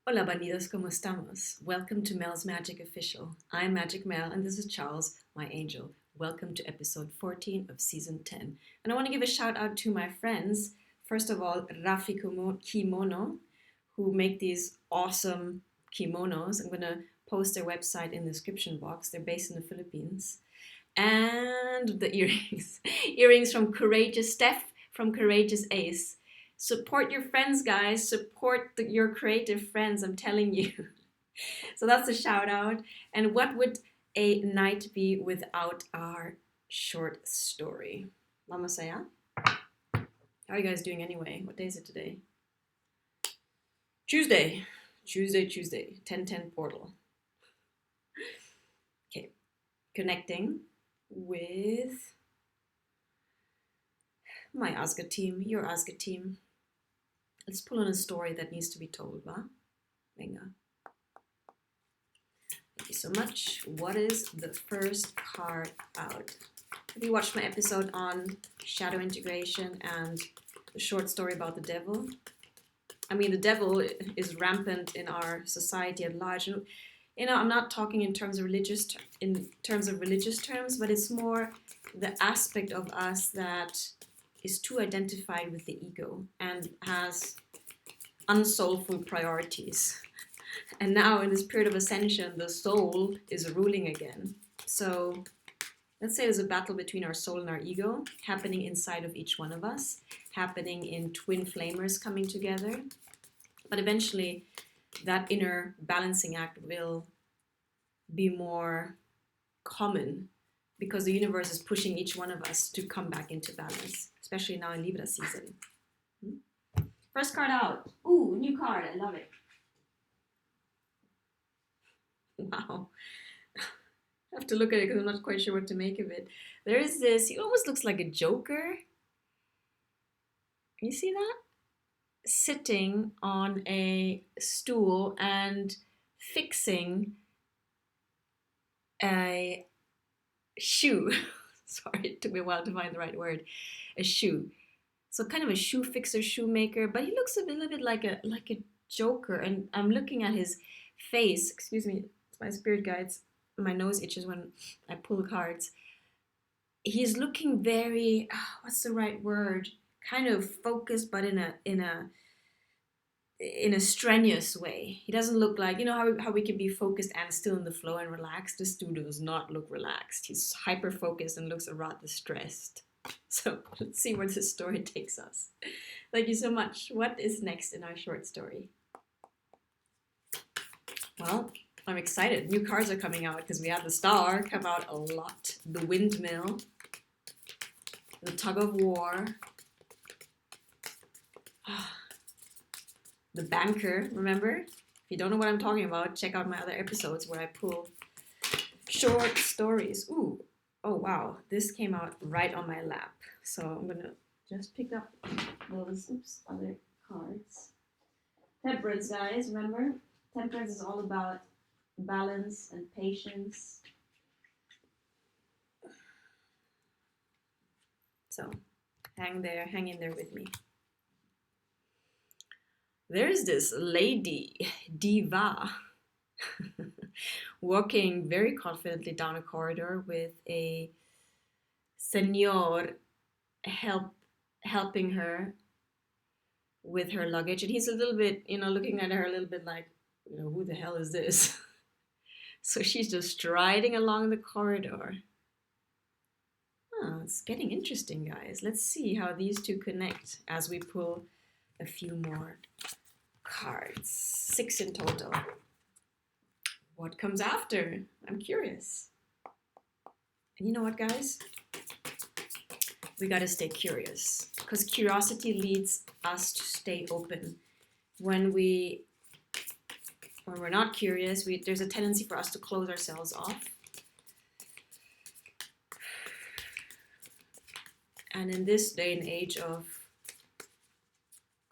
Hola bandidos, ¿cómo estamos? Welcome to Mel's Magic Official. I'm Magic Mel and this is Charles, my angel. Welcome to episode 14 of season 10. And I want to give a shout out to my friends. First of all, Rafi Kimono, who make these awesome kimonos. I'm going to post their website in the description box. They're based in the Philippines. And the earrings. Earrings from Courageous Steph from Courageous Ace. Support your friends, guys. Support your creative friends, I'm telling you. So that's a shout out. And what would a night be without our short story? Vamos allá. How are you guys doing anyway? What day is it today? Tuesday. 10:10 portal. Okay. Connecting with my Asga team, your Asga team. Let's pull on a story that needs to be told, va? Venga. Thank you so much. What is the first card out? Have you watched my episode on shadow integration and the short story about the devil? I mean, the devil is rampant in our society at large. And, I'm not talking in terms of religious terms, but it's more the aspect of us that is too identified with the ego and has unsoulful priorities. And now in this period of ascension, the soul is ruling again. So let's say there's a battle between our soul and our ego happening inside of each one of us, happening in twin flamers coming together. But eventually that inner balancing act will be more common because the universe is pushing each one of us to come back into balance, especially now in Libra season. First card out. Ooh, new card. I love it. Wow. I have to look at it because I'm not quite sure what to make of it. There is this, he almost looks like a joker. Can you see that? Sitting on a stool and fixing a shoe. Sorry, it took me a while to find the right word. A shoe. So kind of a shoe fixer, shoemaker, but he looks a little bit like a joker. And I'm looking at his face. Excuse me, it's my spirit guides. My nose itches when I pull cards. He's looking very, what's the right word? Kind of focused, but in a strenuous way. He doesn't look like, how we can be focused and still in the flow and relaxed. This dude does not look relaxed. He's hyper focused and looks rather stressed. So let's see where this story takes us. Thank you so much. What is next in our short story? Well, I'm excited. New cards are coming out because we had the Star come out a lot. The Windmill. The Tug of War. The Banker, remember? If you don't know what I'm talking about, check out my other episodes where I pull short stories. Ooh, oh wow, this came out right on my lap. So I'm gonna just pick up those other cards. Temperance, guys, remember? Temperance is all about balance and patience. So hang in there with me. There's this lady, diva, walking very confidently down a corridor with a señor helping her with her luggage. And he's a little bit, looking at her a little bit like, who the hell is this? So she's just striding along the corridor. Oh, it's getting interesting, guys. Let's see how these two connect as we pull a few more cards. 6 in total. What comes after? I'm curious. And you know what, guys? We gotta stay curious because curiosity leads us to stay open. When we're not curious, there's a tendency for us to close ourselves off. And in this day and age of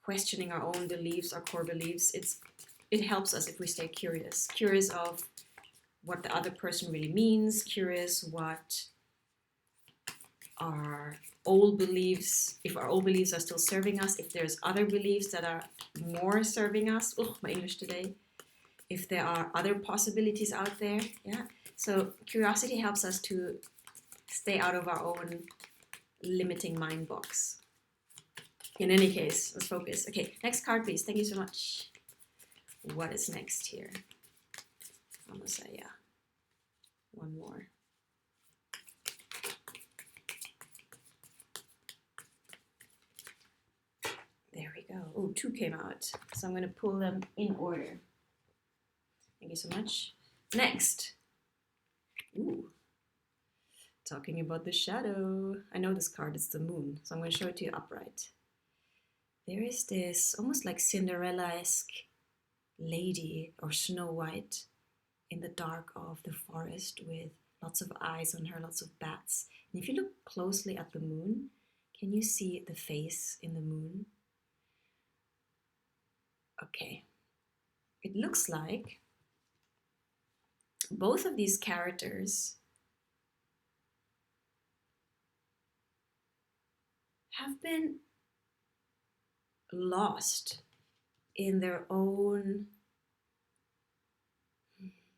questioning our own beliefs, our core beliefs, it helps us if we stay curious of what the other person really means, curious what our old beliefs, if our old beliefs are still serving us, if there's other beliefs that are more serving us. Oh, my English today. If there are other possibilities out there, yeah. So curiosity helps us to stay out of our own limiting mind box. In any case, let's focus. Okay, next card, please. Thank you so much. What is next here? Almost say, yeah. One more. There we go. Oh, 2 came out. So I'm going to pull them in order. Thank you so much. Next. Ooh. Talking about the shadow. I know this card is the moon, so I'm going to show it to you upright. There is this almost like Cinderella-esque lady or Snow White in the dark of the forest with lots of eyes on her, lots of bats. And if you look closely at the moon, can you see the face in the moon? Okay. It looks like both of these characters have been lost in their own.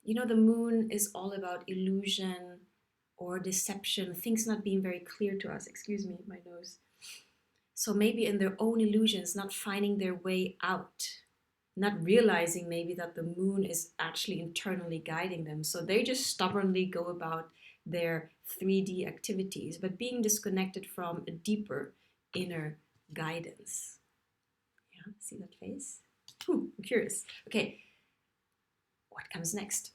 You know, the moon is all about illusion or deception, things not being very clear to us. Excuse me, my nose. So maybe in their own illusions, not finding their way out, not realizing maybe that the moon is actually internally guiding them. So they just stubbornly go about their 3D activities, but being disconnected from a deeper inner guidance. Yeah, see that face? I'm curious. Okay, what comes next?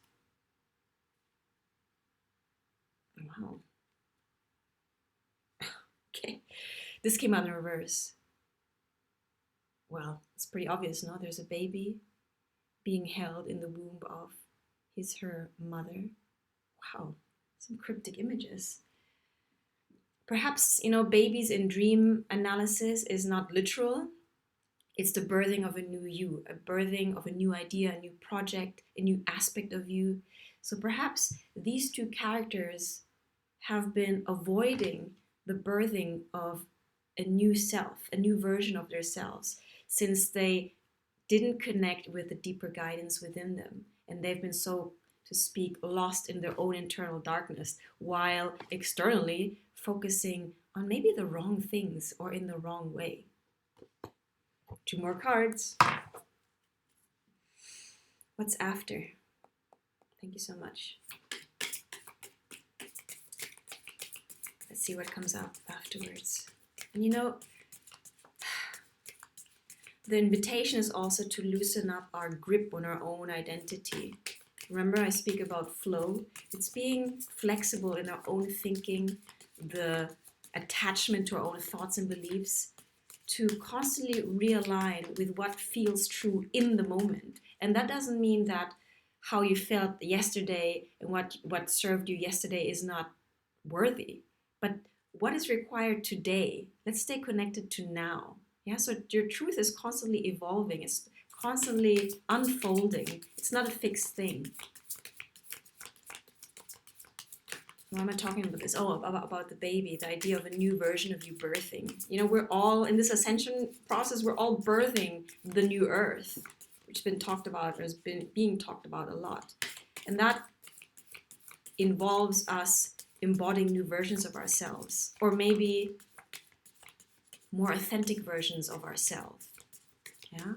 Wow. Okay, this came out in reverse. Well, it's pretty obvious, no? There's a baby being held in the womb of her mother. Wow, some cryptic images. Perhaps, you know, babies in dream analysis is not literal. It's the birthing of a new you, a birthing of a new idea, a new project, a new aspect of you. So perhaps these 2 characters have been avoiding the birthing of a new self, a new version of themselves, since they didn't connect with the deeper guidance within them. And they've been, so to speak, lost in their own internal darkness, while externally focusing on maybe the wrong things or in the wrong way. 2 more cards. What's after? Thank you so much. Let's see what comes up afterwards. And you know, the invitation is also to loosen up our grip on our own identity. Remember, I speak about flow. It's being flexible in our own thinking, the attachment to our own thoughts and beliefs, to constantly realign with what feels true in the moment. And that doesn't mean that how you felt yesterday and what served you yesterday is not worthy. But what is required today? Let's stay connected to now. Yeah, so your truth is constantly evolving. It's constantly unfolding. It's not a fixed thing. Why am I talking about this? Oh, about the baby, the idea of a new version of you birthing. You know, we're all, in this ascension process, we're all birthing the new earth, which has been talked about, or has been being talked about a lot. And that involves us embodying new versions of ourselves, or maybe more authentic versions of ourselves. Yeah?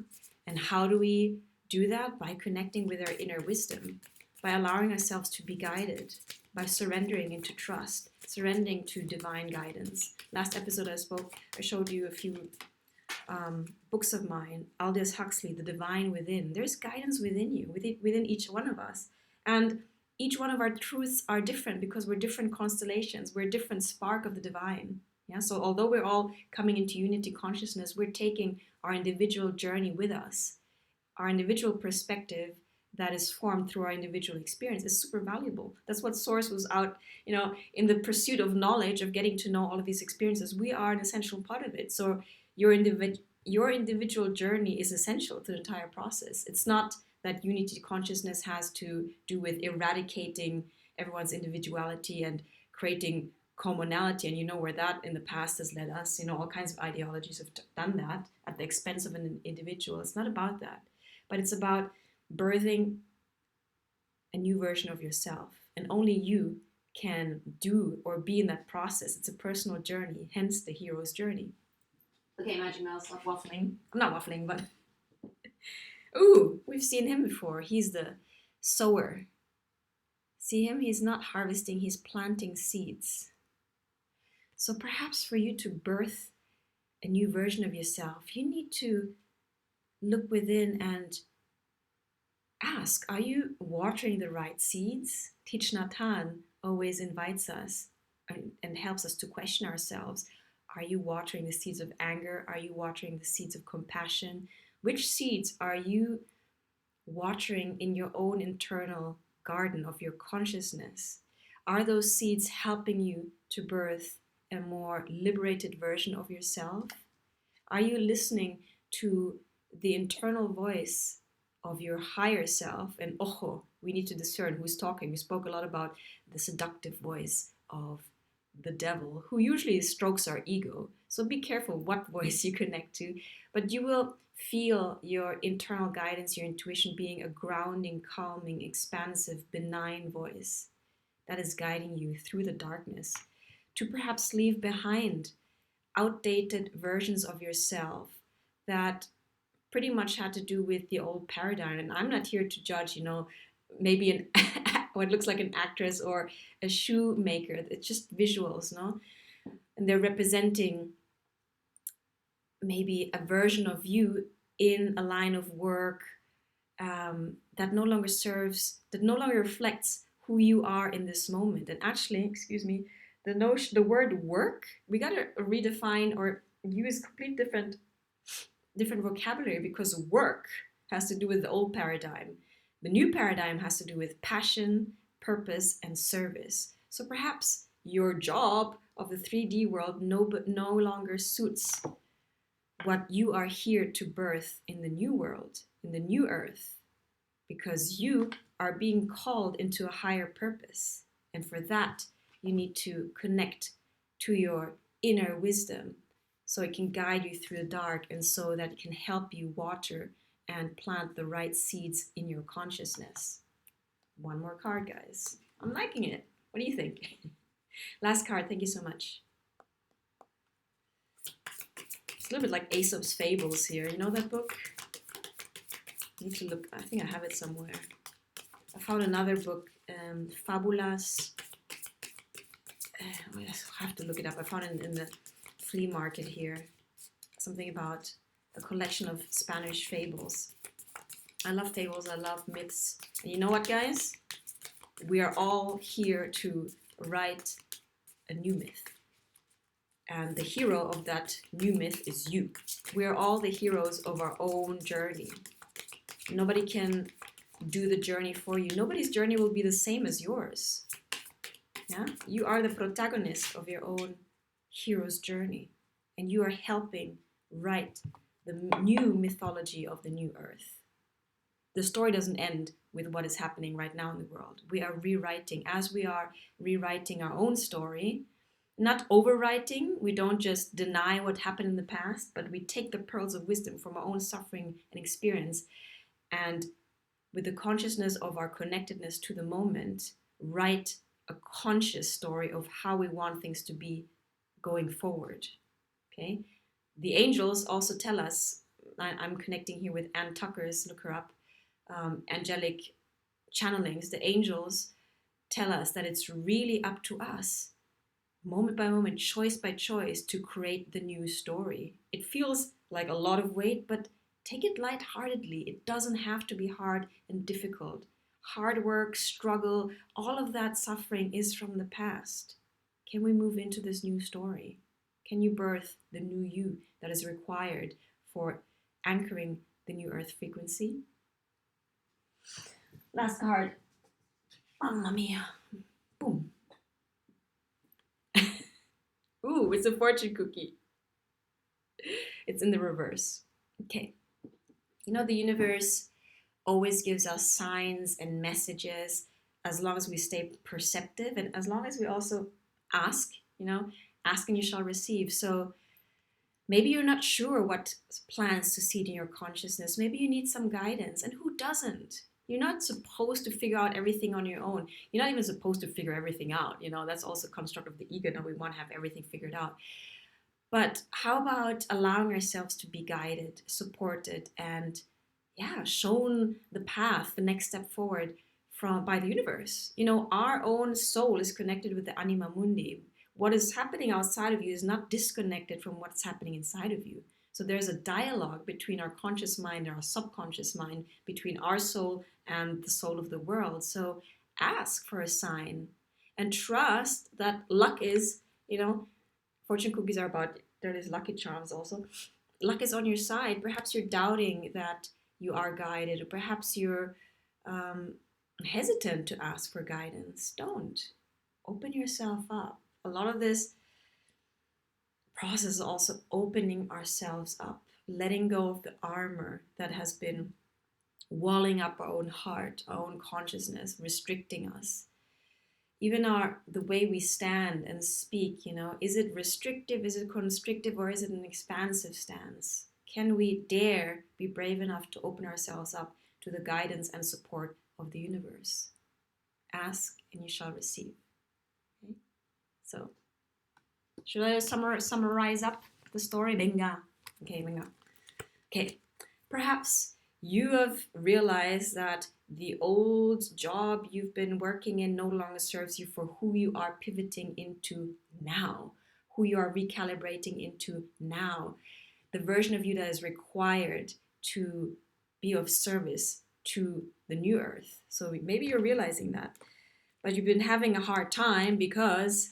And how do we do that? By connecting with our inner wisdom, by allowing ourselves to be guided, by surrendering into trust, surrendering to divine guidance. Last episode I showed you a few books of mine, Aldous Huxley, The Divine Within. There's guidance within you, within each one of us. And each one of our truths are different because we're different constellations. We're a different spark of the divine. Yeah. So although we're all coming into unity consciousness, we're taking our individual journey with us. Our individual perspective that is formed through our individual experience is super valuable. That's what Source was out, you know, in the pursuit of knowledge, of getting to know all of these experiences. We are an essential part of it. So your individual journey is essential to the entire process. It's not that unity consciousness has to do with eradicating everyone's individuality and creating commonality, and you know where that in the past has led us. You know, all kinds of ideologies have done that at the expense of an individual. It's not about that, but it's about birthing a new version of yourself, and only you can do or be in that process. It's a personal journey, hence the hero's journey. Okay, Magic Mouse, stop waffling. I'm not waffling, but ooh, we've seen him before. He's the sower. See him? He's not harvesting, he's planting seeds. So perhaps for you to birth a new version of yourself, you need to look within and ask, are you watering the right seeds? Thich Nhat Hanh always invites us and helps us to question ourselves. Are you watering the seeds of anger? Are you watering the seeds of compassion? Which seeds are you watering in your own internal garden of your consciousness? Are those seeds helping you to birth a more liberated version of yourself? Are you listening to the internal voice of your higher self? And ojo, we need to discern who's talking. We spoke a lot about the seductive voice of the devil, who usually strokes our ego. So be careful what voice you connect to, but you will feel your internal guidance, your intuition being a grounding, calming, expansive, benign voice that is guiding you through the darkness to perhaps leave behind outdated versions of yourself that pretty much had to do with the old paradigm. And I'm not here to judge, maybe what looks like an actress or a shoemaker. It's just visuals, no? And they're representing maybe a version of you in a line of work that no longer serves, that no longer reflects who you are in this moment. And actually, the word work, we gotta redefine or use complete different vocabulary, because work has to do with the old paradigm. The new paradigm has to do with passion, purpose, and service. So perhaps your job of the 3D world no longer suits what you are here to birth in the new world, in the new earth, because you are being called into a higher purpose. And for that, you need to connect to your inner wisdom so it can guide you through the dark, and so that it can help you water and plant the right seeds in your consciousness. One more card, guys. I'm liking it. What do you think? Last card. Thank you so much. It's a little bit like Aesop's Fables here. You know that book? I need to look. I think I have it somewhere. I found another book, Fabulas. I have to look it up. I found it in the flea market here. Something about a collection of Spanish fables. I love fables. I love myths. And you know what, guys? We are all here to write a new myth. And the hero of that new myth is you. We are all the heroes of our own journey. Nobody can do the journey for you. Nobody's journey will be the same as yours. Yeah? You are the protagonist of your own hero's journey. And you are helping write the new mythology of the new earth. The story doesn't end with what is happening right now in the world. We are rewriting. As we are rewriting our own story, not overwriting, we don't just deny what happened in the past, but we take the pearls of wisdom from our own suffering and experience, and with the consciousness of our connectedness to the moment, write a conscious story of how we want things to be going forward. Okay? The angels also tell us, I'm connecting here with Ann Tucker's, look her up, angelic channelings. The angels tell us that it's really up to us, moment by moment, choice by choice, to create the new story. It feels like a lot of weight, but take it lightheartedly. It doesn't have to be hard and difficult. Hard work, struggle, all of that suffering is from the past. Can we move into this new story? Can you birth the new you that is required for anchoring the new earth frequency? Last card. Mamma mia. Boom. Ooh, it's a fortune cookie. It's in the reverse. Okay. You know, the universe always gives us signs and messages as long as we stay perceptive, and as long as we also ask, Ask and you shall receive. So maybe you're not sure what plans to seed in your consciousness. Maybe you need some guidance. And who doesn't? You're not supposed to figure out everything on your own. You're not even supposed to figure everything out. That's also a construct of the ego. Now we want to have everything figured out. But how about allowing ourselves to be guided, supported, and shown the path, the next step forward by the universe? Our own soul is connected with the anima mundi. What is happening outside of you is not disconnected from what's happening inside of you. So there's a dialogue between our conscious mind and our subconscious mind, between our soul and the soul of the world. So ask for a sign and trust that luck is, fortune cookies are about, there is lucky charms also. Luck is on your side. Perhaps you're doubting that you are guided, or perhaps you're hesitant to ask for guidance. Don't. Open yourself up. A lot of this process is also opening ourselves up, letting go of the armor that has been walling up our own heart, our own consciousness, restricting us. Even the way we stand and speak, is it restrictive, is it constrictive, or is it an expansive stance? Can we dare be brave enough to open ourselves up to the guidance and support of the universe? Ask and you shall receive. Okay? So, should I summarize up the story? Venga. Okay. Perhaps you have realized that the old job you've been working in no longer serves you for who you are pivoting into now, who you are recalibrating into now, the version of you that is required to be of service to the new earth. So maybe you're realizing that, but you've been having a hard time because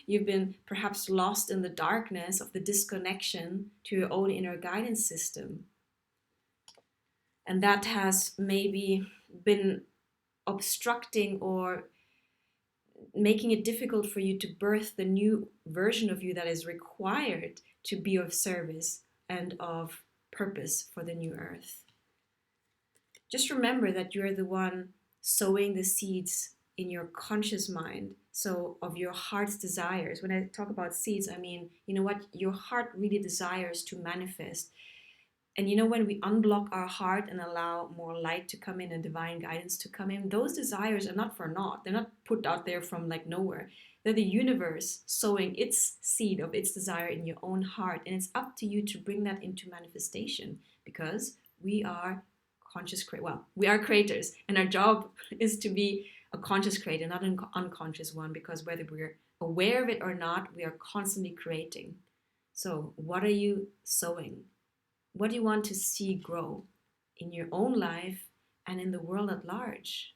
you've been perhaps lost in the darkness of the disconnection to your own inner guidance system. And that has maybe been obstructing or making it difficult for you to birth the new version of you that is required to be of service and of purpose for the new earth. Just remember that you're the one sowing the seeds in your conscious mind, so of your heart's desires. When I talk about seeds, I mean, what your heart really desires to manifest. And when we unblock our heart and allow more light to come in and divine guidance to come in, those desires are not for naught. They're not put out there from nowhere. They're the universe sowing its seed of its desire in your own heart. And it's up to you to bring that into manifestation, because we are we are creators, and our job is to be a conscious creator, not an unconscious one, because whether we're aware of it or not, we are constantly creating. So what are you sowing? What do you want to see grow in your own life and in the world at large?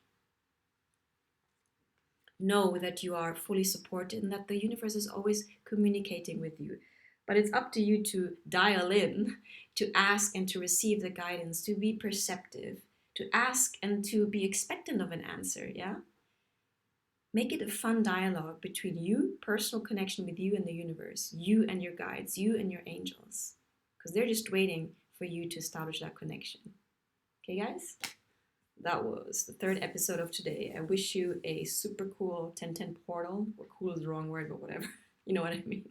Know that you are fully supported and that the universe is always communicating with you. But it's up to you to dial in, to ask and to receive the guidance, to be perceptive, to ask and to be expectant of an answer, yeah? Make it a fun dialogue between you, personal connection with you and the universe, you and your guides, you and your angels, because they're just waiting for you to establish that connection. Okay, guys? That was the third episode of today. I wish you a super cool 1010 portal. Or cool is the wrong word, but whatever. You know what I mean.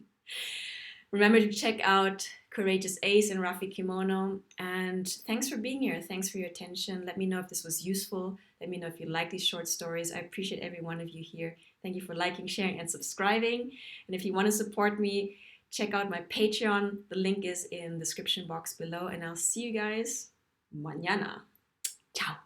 Remember to check out Courageous Ace and Rafi Kimono. And thanks for being here. Thanks for your attention. Let me know if this was useful. Let me know if you like these short stories. I appreciate every one of you here. Thank you for liking, sharing, and subscribing. And if you want to support me, check out my Patreon. The link is in the description box below. And I'll see you guys mañana. Ciao.